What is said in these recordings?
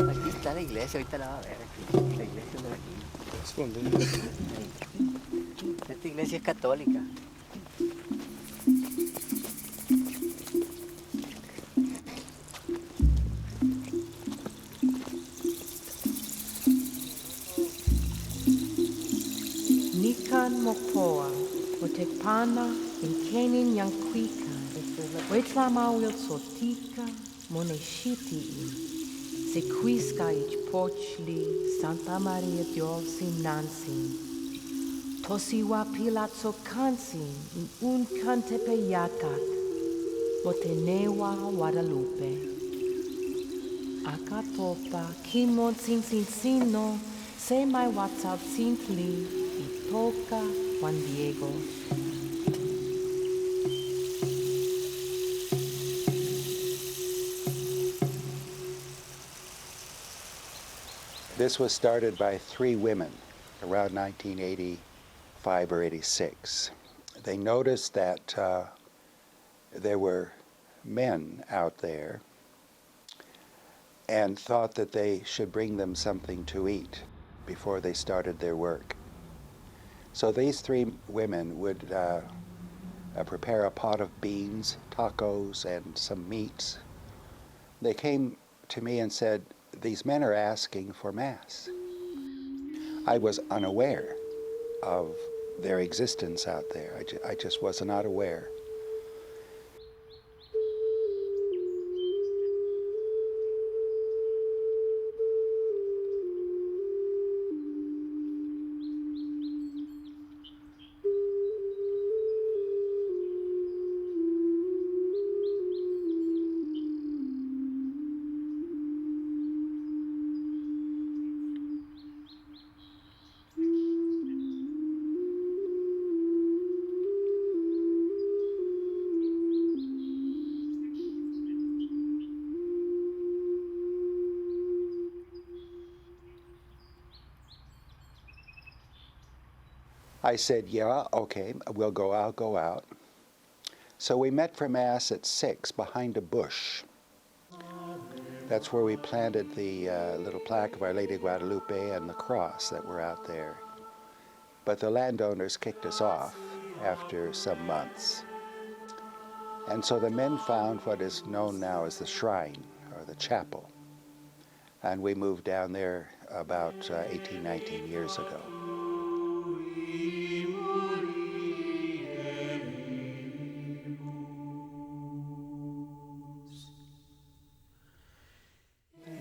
Aquí está la iglesia, ahorita la va a ver aquí. La iglesia de aquí. Escondida. Esta iglesia es católica. Nikan Mopoa, Otekpana, Inkenin Yankwika, Wetlama Wilsotika, Moneshiti, Sequiska ich Pochli, Santa Maria Diosim Nansin, Tosiwa Pilatso Kansin, in un Cantepe Yakak, Motenewa Guadalupe. Akatopa, Kimon Sin Sin Sino, Se Mai WhatsApp Sintli, Itoka Juan Diego. This was started by 3 women around 1985 or 86. They noticed that there were men out there and thought that they should bring them something to eat before they started their work. So these 3 women would prepare a pot of beans, tacos, and some meats. They came to me and said, "These men are asking for Mass." I was unaware of their existence out there. I just was not aware. I said, "Yeah, okay, we'll go out, go out." So we met for Mass at 6 behind a bush. That's where we planted the little plaque of Our Lady of Guadalupe and the cross that were out there. But the landowners kicked us off after some months. And so the men found what is known now as the shrine, or the chapel. And we moved down there about 18, 19 years ago.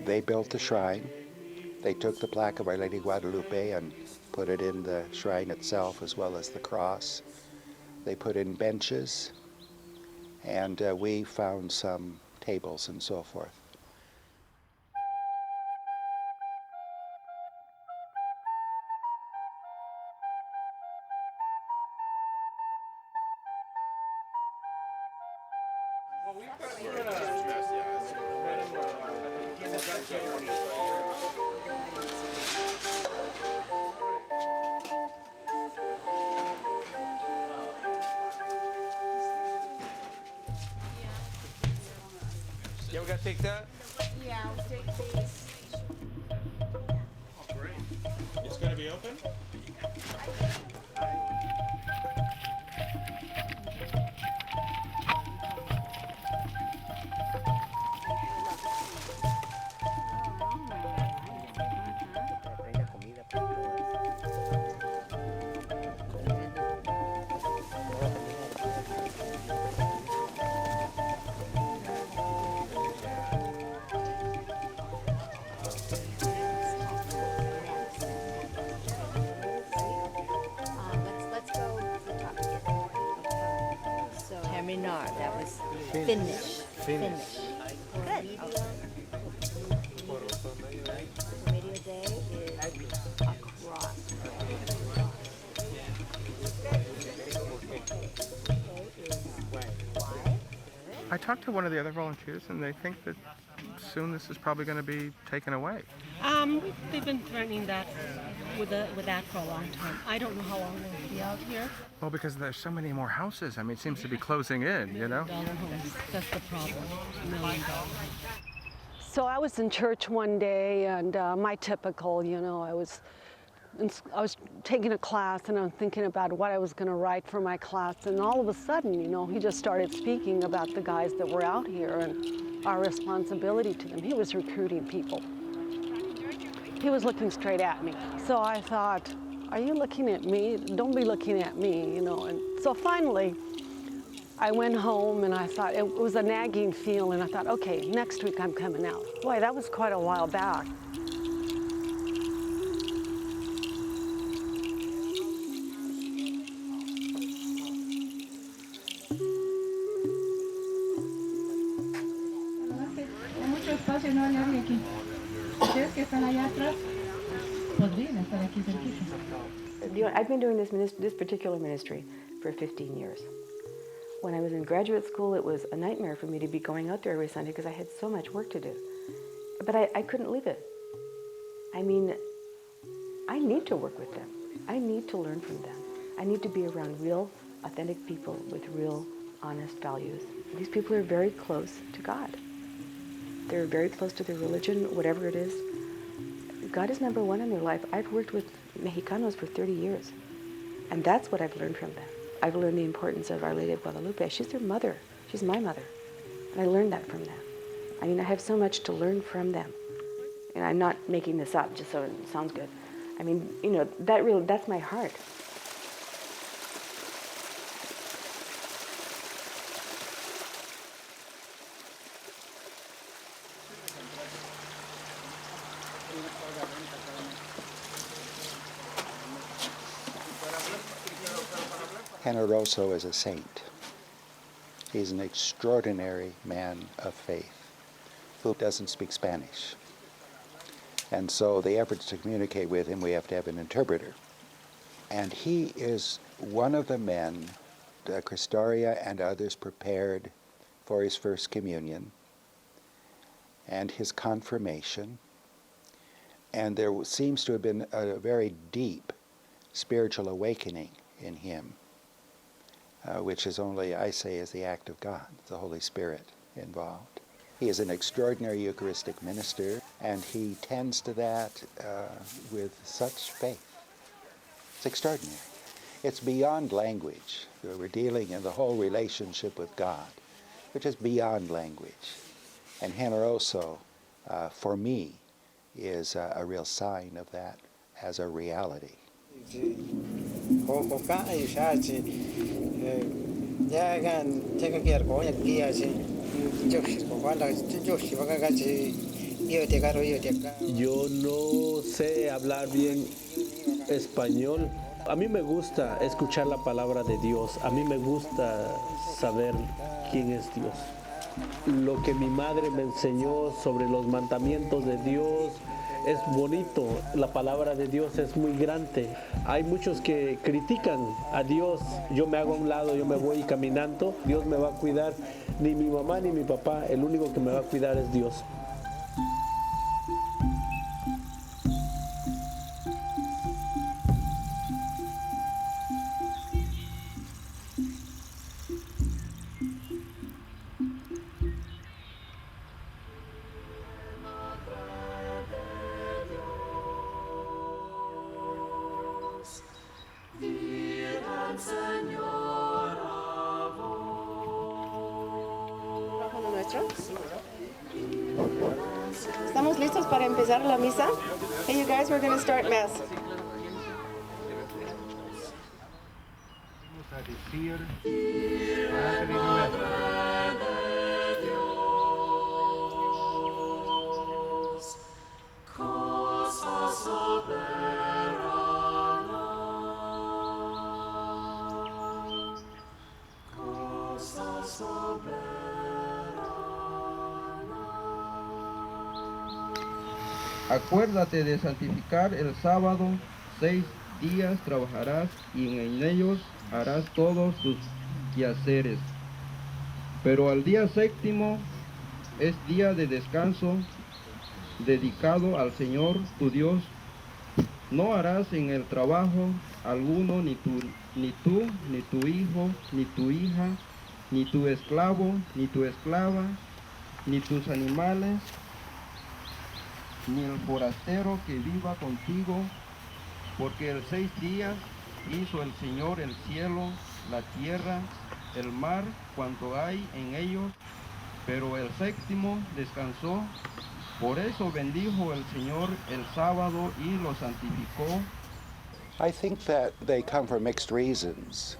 They built the shrine. They took the plaque of Our Lady of Guadalupe and put it in the shrine itself as well as the cross. They put in benches, and we found some tables and so forth. Yeah, we gotta take that. Yeah, I'll take these. Oh, great. It's gonna be open? Traiga comida para todos. Let's go to the top again. So Terminar, that was finish. Finish. Good. Radio day is across. I talked to one of the other volunteers, and they think that soon this is probably going to be taken away. They've been threatening that with that for a long time. I don't know how long we'll be out here. Well, because there's so many more houses. I mean, it seems to be closing in, you know? Dollar homes. That's the problem. $1 million. So I was in church one day, and my typical, I was taking a class, and I'm thinking about what I was going to write for my class, and all of a sudden, he just started speaking about the guys that were out here and our responsibility to them. He was recruiting people. He was looking straight at me. So I thought, are you looking at me? Don't be looking at me, And so finally, I went home, and I thought, it was a nagging feeling. I thought, okay, next week I'm coming out. Boy, that was quite a while back. I've been doing this particular ministry for 15 years. When I was in graduate school, it was a nightmare for me to be going out there every Sunday because I had so much work to do. But I couldn't leave it. I mean, I need to work with them. I need to learn from them. I need to be around real, authentic people with real, honest values. These people are very close to God. They're very close to their religion, whatever it is. God is number one in their life. I've worked with Mexicanos for 30 years, and that's what I've learned from them. I've learned the importance of Our Lady of Guadalupe. She's their mother. She's my mother, and I learned that from them. I mean, I have so much to learn from them, and I'm not making this up just so it sounds good. I mean, that's my heart. Generoso is a saint. He's an extraordinary man of faith who doesn't speak Spanish. And so the efforts to communicate with him, we have to have an interpreter. And he is one of the men that Cristoria and others prepared for his first communion and his confirmation. And there seems to have been a very deep spiritual awakening in him, which is only, I say, is the act of God, the Holy Spirit involved. He is an extraordinary Eucharistic minister, and he tends to that with such faith. It's extraordinary. It's beyond language. We're dealing in the whole relationship with God, which is beyond language. And Generoso, for me, is a real sign of that as a reality. Yo no sé hablar bien español. A mí me gusta escuchar la palabra de Dios. A mí me gusta saber quién es Dios. Lo que mi madre me enseñó sobre los mandamientos de Dios es bonito. La palabra de Dios es muy grande. Hay muchos que critican a Dios. Yo me hago a un lado, yo me voy caminando. Dios me va a cuidar. Ni mi mamá ni mi papá. El único que me va a cuidar es Dios. ¿Estamos listos para empezar la misa? Hey, you guys, we're going to start Mass. Acuérdate de santificar el sábado, 6 días trabajarás y en ellos harás todos tus quehaceres. Pero al día séptimo es día de descanso dedicado al Señor tu Dios. No harás en el trabajo alguno, ni tú, ni tu hijo, ni tu hija, ni tu esclavo, ni tu esclava, ni tus animales, ni el forastero que viva contigo, porque en 6 días hizo el Señor el cielo, la tierra, el mar, cuanto hay en ellos, pero el séptimo descansó. Por eso bendijo el Señor el sábado y lo santificó. I think that they come for mixed reasons.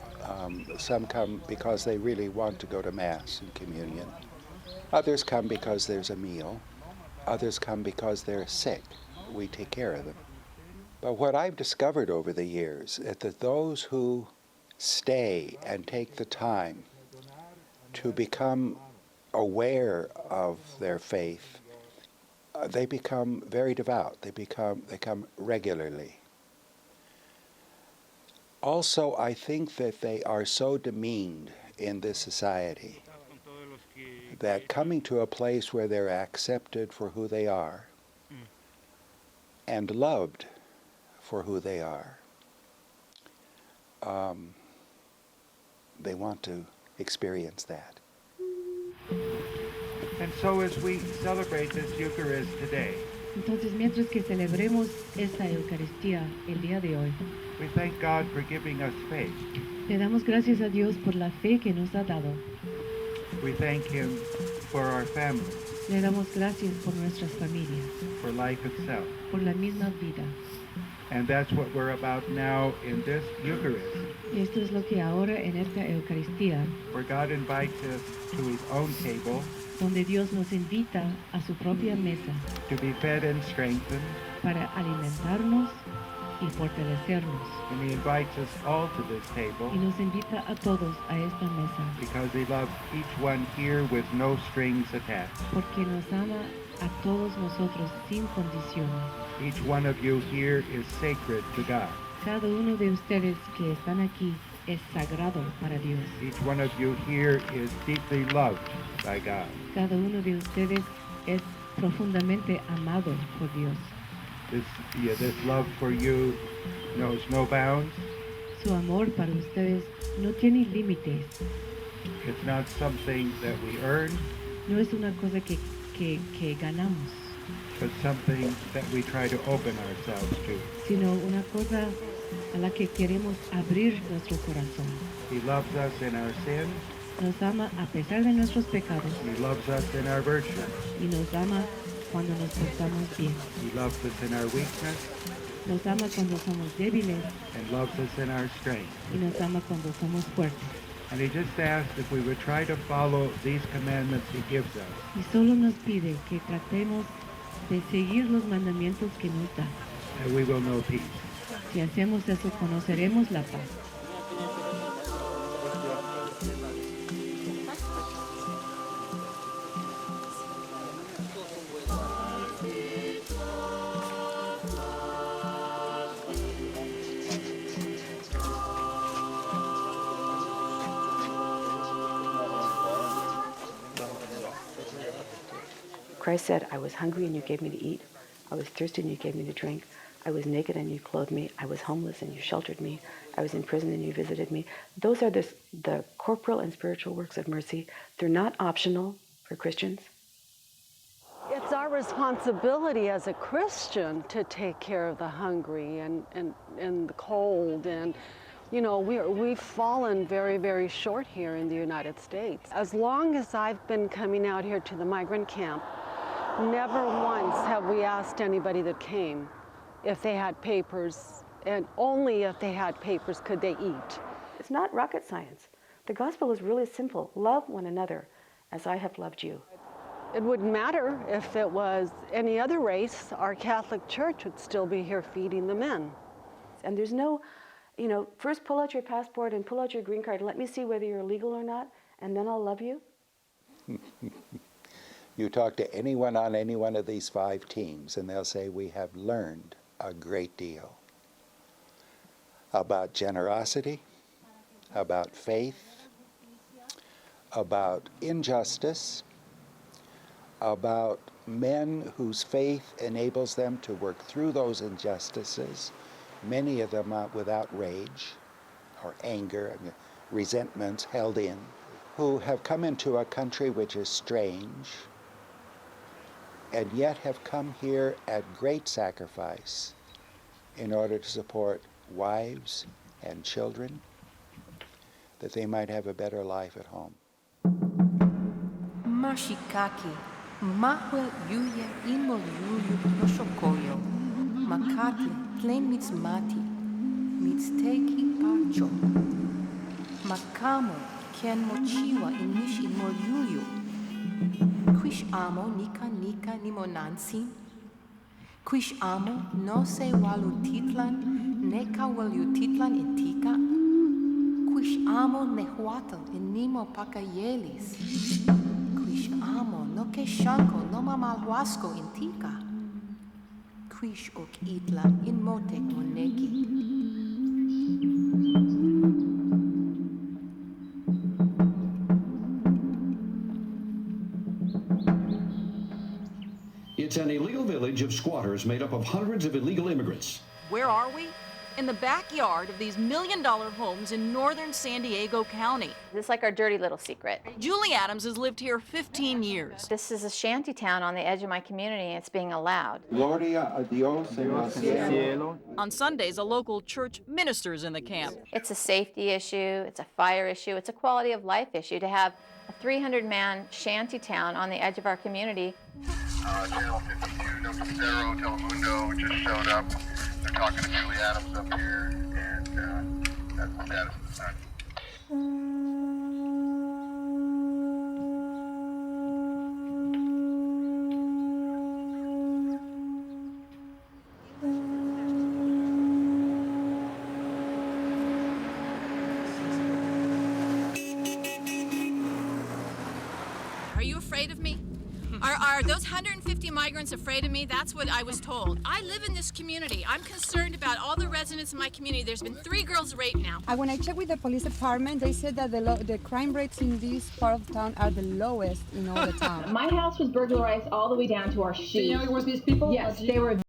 Some come because they really want to go to Mass and communion. Others come because there's a meal. Others come because they're sick. We take care of them. But what I've discovered over the years is that those who stay and take the time to become aware of their faith, they become very devout. They come regularly. Also, I think that they are so demeaned in this society that coming to a place where they're accepted for who they are and loved for who they are, they want to experience that. And so as we celebrate this Eucharist today, Entonces, mientras que celebremos esta Eucaristía el día de hoy, we thank God for giving us faith. le damos gracias a Dios por la fe que nos ha dado. We thank Him for our families, Le damos gracias por nuestras familias, for life itself. por la misma vida. And that's what we're about now in this Eucharist, Y esto es lo que ahora en esta Eucaristía, where God invites us to His own table donde Dios nos invita a su propia mesa to be fed and strengthened, para alimentarnos y fortalecernos. and He invites us all to this table Y nos invita a todos a esta mesa, because He loves each one here with no strings attached. porque nos ama a todos nosotros sin condiciones. Each one of you here is sacred to God. Cada uno de ustedes que están aquí es sagrado para Dios. Each one of you here is deeply loved by God. Cada uno de ustedes es profundamente amado por Dios. This love for you knows no bounds. Su amor para ustedes no tiene límites. It's not something that we earn, No es una cosa que ganamos, but something that we try to open ourselves to. sino una cosa a la que queremos abrir nuestro corazón. He loves us in our sin. Nos ama a pesar de nuestros pecados He loves us in our virtue. y nos ama cuando nos portamos bien. He loves us in our weakness Nos ama cuando somos débiles and loves us in our strength. y nos ama cuando somos fuertes. And He just asked if we would try to follow these commandments He gives us. Y solo nos pide que tratemos de seguir los mandamientos que nos da. And we will know peace. Si hacemos eso, conoceremos la paz. Christ said, I was hungry and you gave me to eat. I was thirsty and you gave me to drink. I was naked and you clothed me. I was homeless and you sheltered me. I was in prison and you visited me. Those are the corporal and spiritual works of mercy. They're not optional for Christians. It's our responsibility as a Christian to take care of the hungry and the cold. And, you know, we've fallen very, very short here in the United States. As long as I've been coming out here to the migrant camp, never once have we asked anybody that came if they had papers, and only if they had papers could they eat. It's not rocket science. The gospel is really simple. Love one another as I have loved you. It wouldn't matter if it was any other race. Our Catholic Church would still be here feeding the men. And there's no, you know, first pull out your passport and pull out your green card. Let me see whether you're legal or not, and then I'll love you. You talk to anyone on any one of these 5 teams, and they'll say, we have learned a great deal about generosity, about faith, about injustice, about men whose faith enables them to work through those injustices, many of them without rage or anger, resentments held in, who have come into a country which is strange, and yet have come here at great sacrifice in order to support wives and children, that they might have a better life at home. Mashikaki, mahwel yuye imol yuyu noshokoyo, makate tlen mitzmati, mitzteki pacho, makamo ken mochiwa inish imol yuyu, quish amo nika nimonansi, quish amo no se walutitlan, neka walutitlan etika, quish amo nehuatl inimo pacayelis, quish amo no que shanko no mamalhuasco intika, quish ok itla in motek moneki. It's an illegal village of squatters made up of hundreds of illegal immigrants. Where are we? In the backyard of these million-dollar homes in northern San Diego County. This is like our dirty little secret. Julie Adams has lived here 15 years. This is a shanty town on the edge of my community, and it's being allowed. Gloria a Dios en el cielo. On Sundays, a local church ministers in the camp. It's a safety issue, it's a fire issue, it's a quality of life issue to have a 300-man shanty town on the edge of our community. Channel 52, no Cero, Telemundo just showed up. They're talking to Julie Adams up here, and that's the status of the time. Are you afraid of me? Are those 150 migrants afraid of me? That's what I was told. I live in this community. I'm concerned about all the residents in my community. There's been 3 girls raped now. When I checked with the police department, they said that the crime rates in this part of town are the lowest in all the town. My house was burglarized all the way down to our shoes. So you know it was these people? Yes, they were